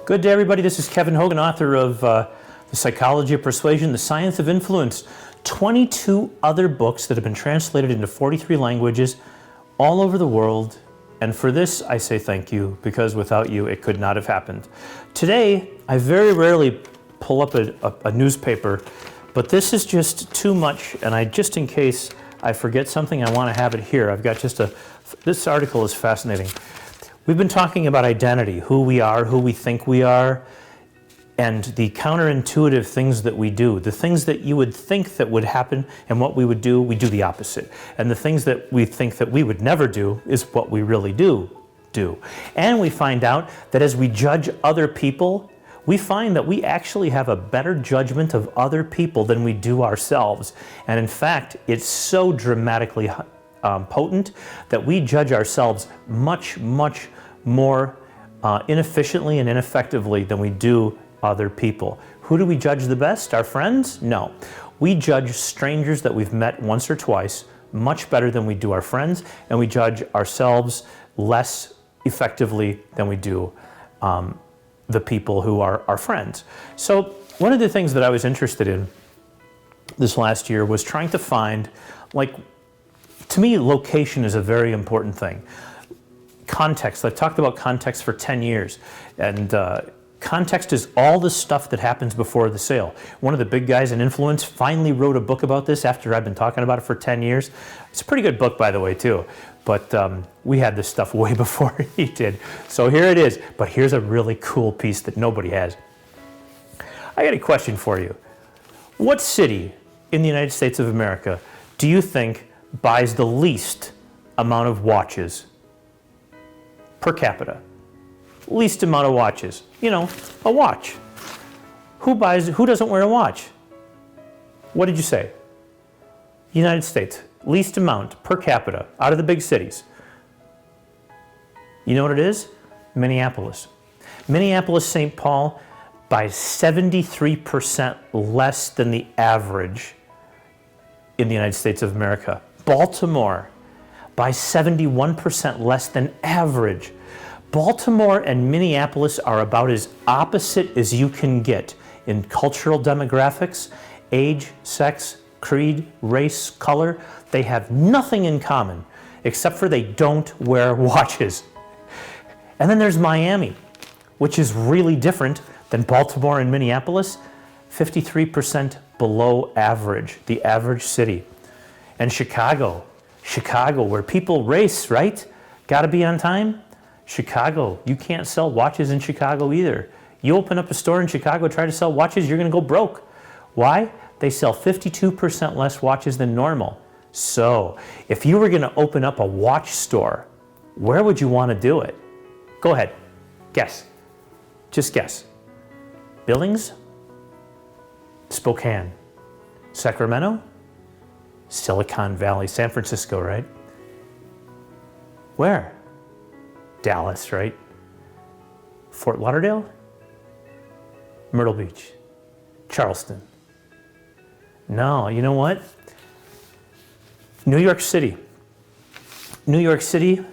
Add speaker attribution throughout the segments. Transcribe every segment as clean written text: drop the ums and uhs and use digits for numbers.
Speaker 1: Good day, everybody. This is Kevin Hogan, author of The Psychology of Persuasion, The Science of Influence, 22 other books that have been translated into 43 languages all over the world. And for this, I say thank you, because without you, it could not have happened. Today, I very rarely pull up a newspaper, but this is just too much, and just in case I forget something, I want to have it here. I've got this article is fascinating. We've been talking about identity, who we are, who we think we are, and the counterintuitive things that we do. The things that you would think that would happen and what we do the opposite. And the things that we think that we would never do is what we really do. And we find out that as we judge other people, we find that we actually have a better judgment of other people than we do ourselves. And in fact, it's so dramatically potent that we judge ourselves much more inefficiently and ineffectively than we do other people. Who do we judge the best? Our friends? No. We judge strangers that we've met once or twice much better than we do our friends, and we judge ourselves less effectively than we do the people who are our friends. So one of the things that I was interested in this last year was trying to find, to me, location is a very important thing. Context. I've talked about context for 10 years. And context is all the stuff that happens before the sale. One of the big guys in influence finally wrote a book about this after I've been talking about it for 10 years. It's a pretty good book, by the way, too. But we had this stuff way before he did. So here it is. But here's a really cool piece that nobody has. I got a question for you. What city in the United States of America do you think buys the least amount of watches per capita? Least amount of watches. You know, a watch. Who doesn't wear a watch? What did you say? United States. Least amount per capita out of the big cities. You know what it is? Minneapolis. Minneapolis, St. Paul buys 73% less than the average in the United States of America. Baltimore buys 71% less than average. Baltimore and Minneapolis are about as opposite as you can get in cultural demographics, age, sex, creed, race, color. They have nothing in common except for they don't wear watches. And then there's Miami, which is really different than Baltimore and Minneapolis, 53% below average, the average city. And Chicago, where people race, right? Got to be on time. Chicago, you can't sell watches in Chicago either. You open up a store in Chicago, try to sell watches, you're going to go broke. Why? They sell 52% less watches than normal. So, if you were going to open up a watch store, where would you want to do it? Go ahead. Guess. Just guess. Billings? Spokane? Sacramento? Silicon Valley, San Francisco, right? Where? Dallas, right? Fort Lauderdale? Myrtle Beach? Charleston? No, you know what? New York City. New York City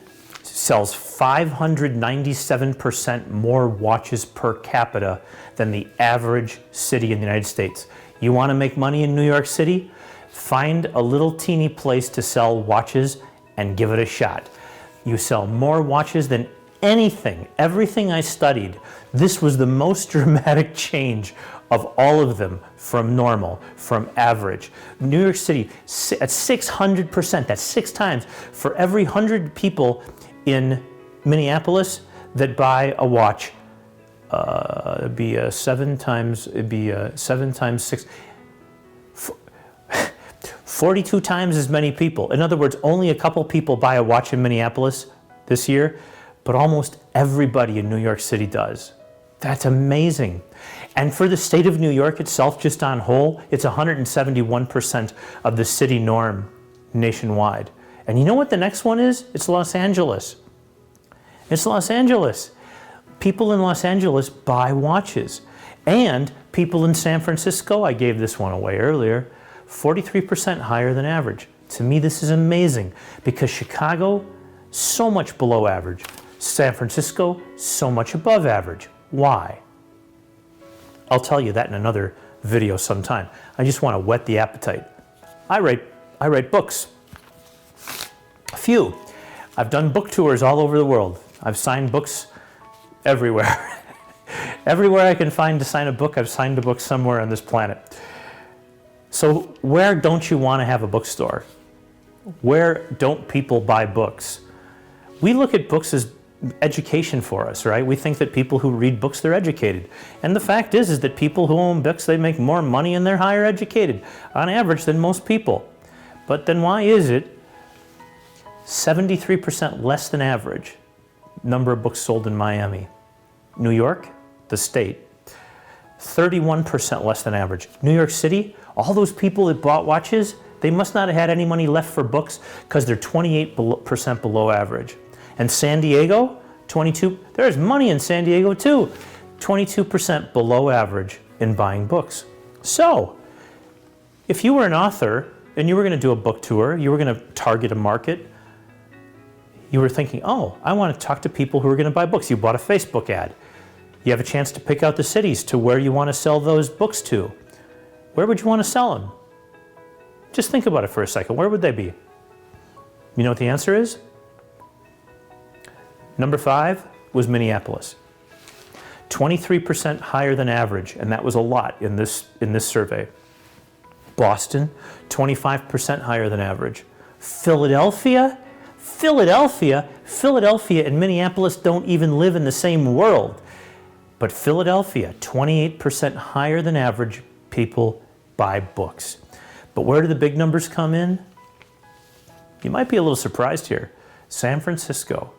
Speaker 1: sells 597% more watches per capita than the average city in the United States. You want to make money in New York City? Find a little teeny place to sell watches and give it a shot. You sell more watches than anything, everything I studied. This was the most dramatic change of all of them from normal, from average. New York City at 600%, that's 6 times. For every 100 people in Minneapolis that buy a watch, it'd be 7 times 6. 42 times as many people. In other words, only a couple people buy a watch in Minneapolis this year, but almost everybody in New York City does. That's amazing. And for the state of New York itself, just on whole, it's 171% of the city norm nationwide. And you know what the next one is? It's Los Angeles. It's Los Angeles. People in Los Angeles buy watches. And people in San Francisco, I gave this one away earlier, 43% higher than average. To me, this is amazing because Chicago, so much below average. San Francisco, so much above average. Why? I'll tell you that in another video sometime. I just want to whet the appetite. I write books. A few. I've done book tours all over the world. I've signed books everywhere. Everywhere I can find to sign a book, I've signed a book somewhere on this planet. So where don't you want to have a bookstore? Where don't people buy books? We look at books as education for us, right? We think that people who read books, they're educated. And the fact is that people who own books, they make more money and they're higher educated on average than most people. But then why is it 73% less than average number of books sold in Miami? New York, the state, 31% less than average. New York City, all those people that bought watches, they must not have had any money left for books because they're 28% below average. And San Diego, 22, there's money in San Diego too, 22% below average in buying books. So, if you were an author and you were going to do a book tour, you were going to target a market, you were thinking, oh, I want to talk to people who are going to buy books. You bought a Facebook ad. You have a chance to pick out the cities to where you want to sell those books to. Where would you want to sell them? Just think about it for a second. Where would they be? You know what the answer is? Number 5 was Minneapolis. 23% higher than average, and that was a lot in this survey. Boston, 25% higher than average. Philadelphia and Minneapolis don't even live in the same world. But Philadelphia, 28% higher than average people buy books. But where do the big numbers come in? You might be a little surprised here. San Francisco.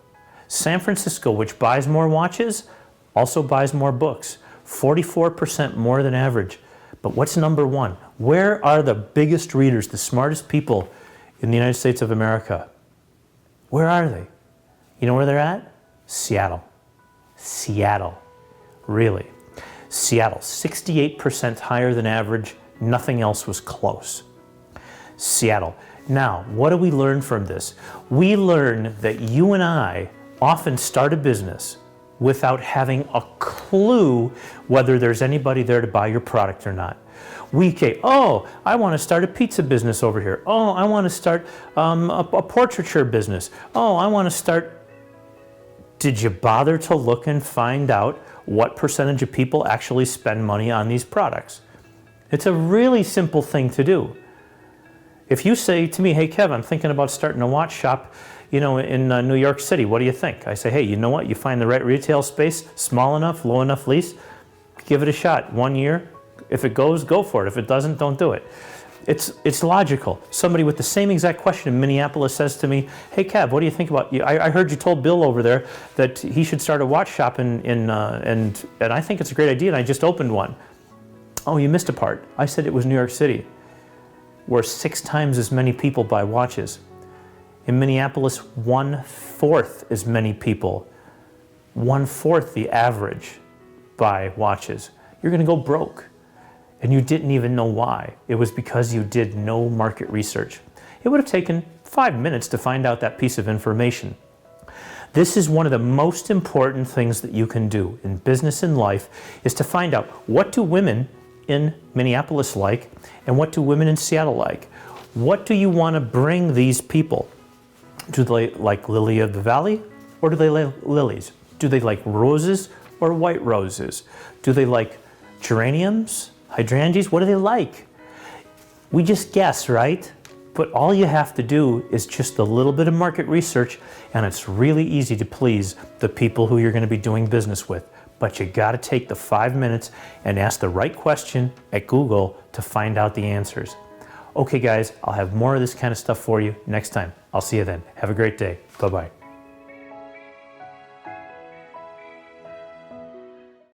Speaker 1: San Francisco, which buys more watches, also buys more books. 44% more than average. But what's number 1? Where are the biggest readers, the smartest people in the United States of America? Where are they? You know where they're at? Seattle. Seattle. Really. Seattle, 68% higher than average. Nothing else was close. Seattle. Now, what do we learn from this? We learn that you and I often start a business without having a clue whether there's anybody there to buy your product or not. Oh, I want to start a pizza business over here. Oh, I want to start a portraiture business. Oh, I want to start... Did you bother to look and find out what percentage of people actually spend money on these products? It's a really simple thing to do. If you say to me, hey, Kev, I'm thinking about starting a watch shop, in New York City, what do you think? I say, hey, you know what? You find the right retail space, small enough, low enough lease, give it a shot. 1 year. If it goes, go for it. If it doesn't, don't do it. It's logical. Somebody with the same exact question in Minneapolis says to me, hey, Kev, what do you think about... I heard you told Bill over there that he should start a watch shop and I think it's a great idea, and I just opened one. Oh, you missed a part. I said it was New York City, where 6 times as many people buy watches. In Minneapolis, 1/4 as many people, 1/4 the average, buy watches. You're going to go broke. And you didn't even know why. It was because you did no market research. It would have taken 5 minutes to find out that piece of information. This is one of the most important things that you can do in business and life, is to find out, what do women in Minneapolis like and what do women in Seattle like? What do you want to bring these people? Do they like lily of the valley or do they like lilies? Do they like roses or white roses? Do they like geraniums? Hydrangeas, what do they like? We just guess, right? But all you have to do is just a little bit of market research, and it's really easy to please the people who you're going to be doing business with. But you got to take the 5 minutes and ask the right question at Google to find out the answers. Okay, guys, I'll have more of this kind of stuff for you next time. I'll see you then. Have a great day. Bye-bye.